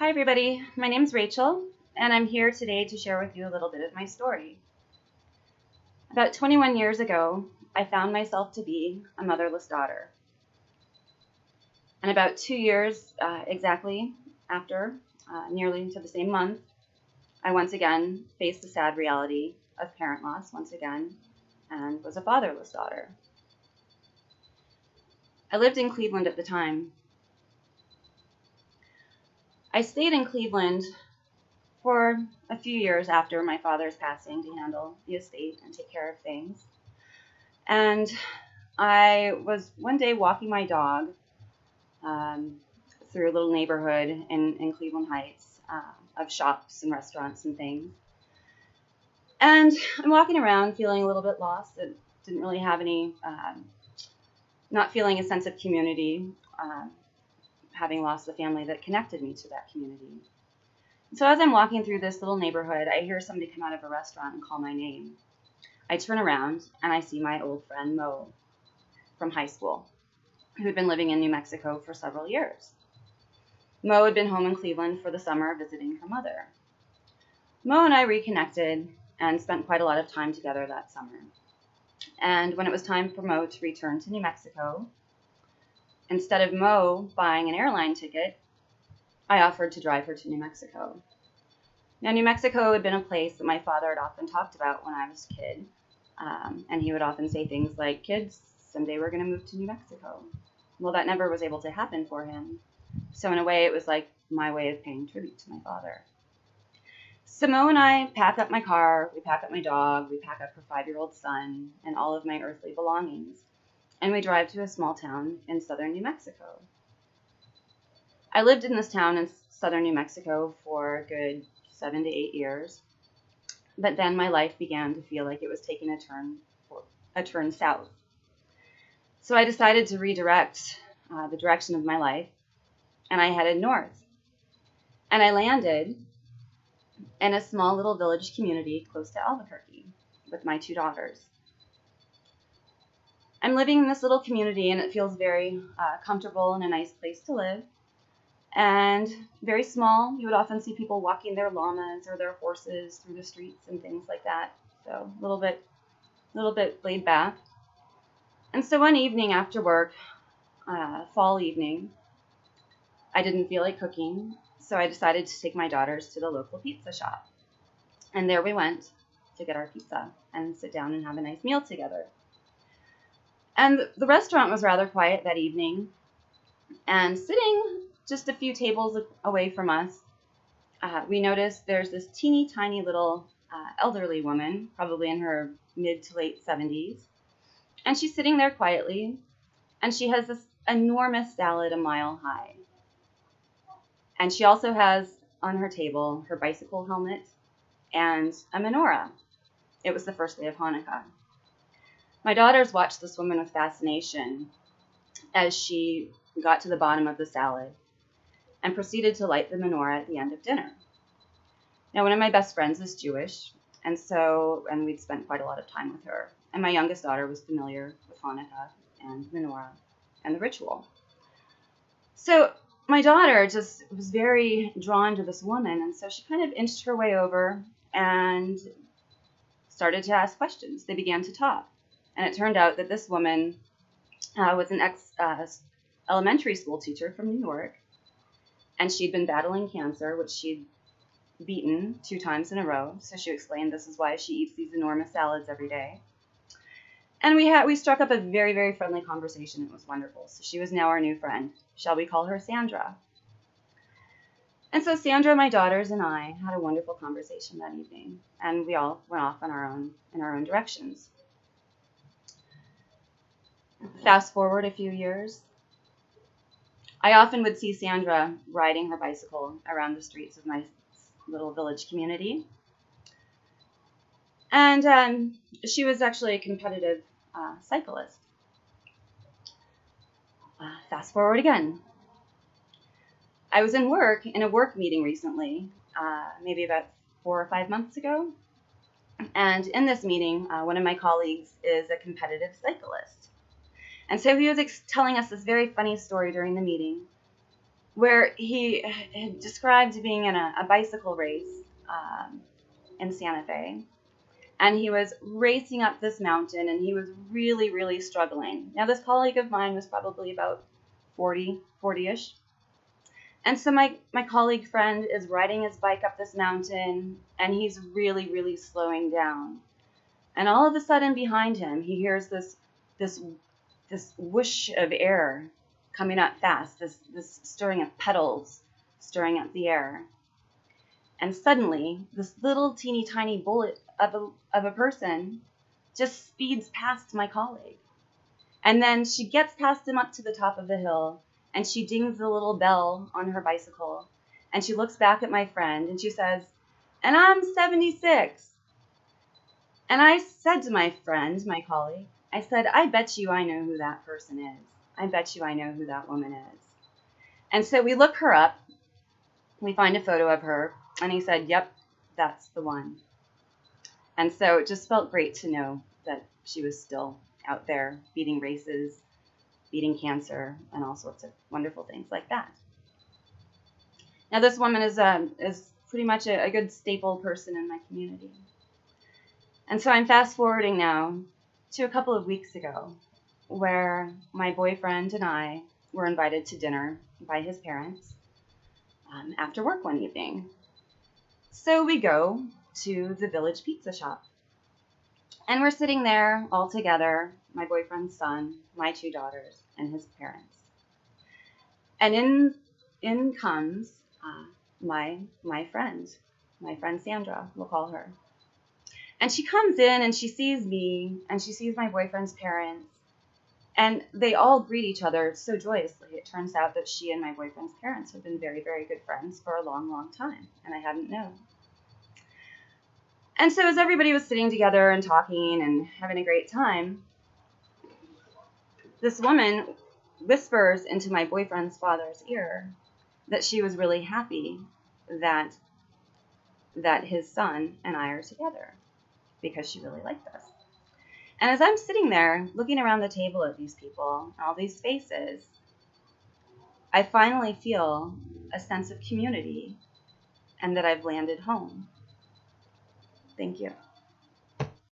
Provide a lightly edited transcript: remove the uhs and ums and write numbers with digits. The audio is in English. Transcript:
Hi everybody, my name's Rachel, and I'm here today to share with you a little bit of my story. About 21 years ago, I found myself to be a motherless daughter. And about 2 years exactly after, nearly into the same month, I once again faced the sad reality of parent loss once again, and was a fatherless daughter. I lived in Cleveland at the time. I stayed in Cleveland for a few years after my father's passing to handle the estate and take care of things. And I was one day walking my dog through a little neighborhood in Cleveland Heights of shops and restaurants and things. And I'm walking around feeling a little bit lost. It didn't really have any, not feeling a sense of community, having lost the family that connected me to that community. So as I'm walking through this little neighborhood, I hear somebody come out of a restaurant and call my name. I turn around and I see my old friend Mo from high school, who had been living in New Mexico for several years. Mo had been home in Cleveland for the summer visiting her mother. Mo and I reconnected and spent quite a lot of time together that summer. And when it was time for Mo to return to New Mexico, instead of Mo buying an airline ticket, I offered to drive her to New Mexico. Now, New Mexico had been a place that my father had often talked about when I was a kid. And he would often say things like, "Kids, someday we're going to move to New Mexico." Well, that never was able to happen for him. So in a way, it was like my way of paying tribute to my father. So Mo and I pack up my car, we pack up my dog, we pack up her 5-year-old son, and all of my earthly belongings. And we drive to a small town in southern New Mexico. I lived in this town in southern New Mexico for a good 7 to 8 years. But then my life began to feel like it was taking a turn south. So I decided to redirect the direction of my life, and I headed north. And I landed in a small little village community close to Albuquerque with my 2 daughters. I'm living in this little community, and it feels very comfortable and a nice place to live. And very small. You would often see people walking their llamas or their horses through the streets and things like that. So a little bit laid back. And so one evening after work, fall evening, I didn't feel like cooking, so I decided to take my daughters to the local pizza shop. And there we went to get our pizza and sit down and have a nice meal together. And the restaurant was rather quiet that evening, and sitting just a few tables away from us, we noticed there's this teeny tiny little elderly woman, probably in her mid to late 70s. And she's sitting there quietly, and she has this enormous salad a mile high. And she also has on her table her bicycle helmet and a menorah. It was the first day of Hanukkah. My daughters watched this woman with fascination as she got to the bottom of the salad and proceeded to light the menorah at the end of dinner. Now, one of my best friends is Jewish, and we'd spent quite a lot of time with her. And my youngest daughter was familiar with Hanukkah and menorah and the ritual. So my daughter just was very drawn to this woman, and so she kind of inched her way over and started to ask questions. They began to talk, and it turned out that this woman was an elementary school teacher from New York, and she'd been battling cancer, which she'd beaten 2 times in a row. So she explained this is why she eats these enormous salads every day. And we struck up a very, very friendly conversation. It was wonderful. So she was now our new friend. Shall we call her Sandra? And so Sandra, my daughters, and I had a wonderful conversation that evening, and we all went off in our own directions. Fast forward a few years. I often would see Sandra riding her bicycle around the streets of my little village community. And she was actually a competitive cyclist. Fast forward again. I was in a work meeting recently, maybe about 4 or 5 months ago. And in this meeting, one of my colleagues is a competitive cyclist. And so he was telling us this very funny story during the meeting where he had described being in a bicycle race in Santa Fe. And he was racing up this mountain, and he was really, really struggling. Now, this colleague of mine was probably about 40-ish. And so my colleague friend is riding his bike up this mountain, and he's really, really slowing down. And all of a sudden behind him, he hears this whoosh of air coming up fast, this stirring of petals stirring up the air. And suddenly, this little teeny tiny bullet of a person just speeds past my colleague. And then she gets past him up to the top of the hill, and she dings the little bell on her bicycle. And she looks back at my friend, and she says, "And I'm 76. And I said to my friend, my colleague, I said, "I bet you I know who that person is. I bet you I know who that woman is." And so we look her up. We find a photo of her. And he said, "Yep, that's the one." And so it just felt great to know that she was still out there beating races, beating cancer, and all sorts of wonderful things like that. Now, this woman is pretty much a good staple person in my community. And so I'm fast forwarding now to a couple of weeks ago, where my boyfriend and I were invited to dinner by his parents after work one evening. So we go to the Village Pizza Shop. And we're sitting there all together, my boyfriend's son, my 2 daughters, and his parents. And in comes my friend Sandra, we'll call her. And she comes in and she sees me and she sees my boyfriend's parents. And they all greet each other so joyously. It turns out that she and my boyfriend's parents have been very, very good friends for a long, long time, and I hadn't known. And so as everybody was sitting together and talking and having a great time, this woman whispers into my boyfriend's father's ear that she was really happy that his son and I are together because she really liked us. And as I'm sitting there looking around the table at these people, all these faces, I finally feel a sense of community and that I've landed home. Thank you.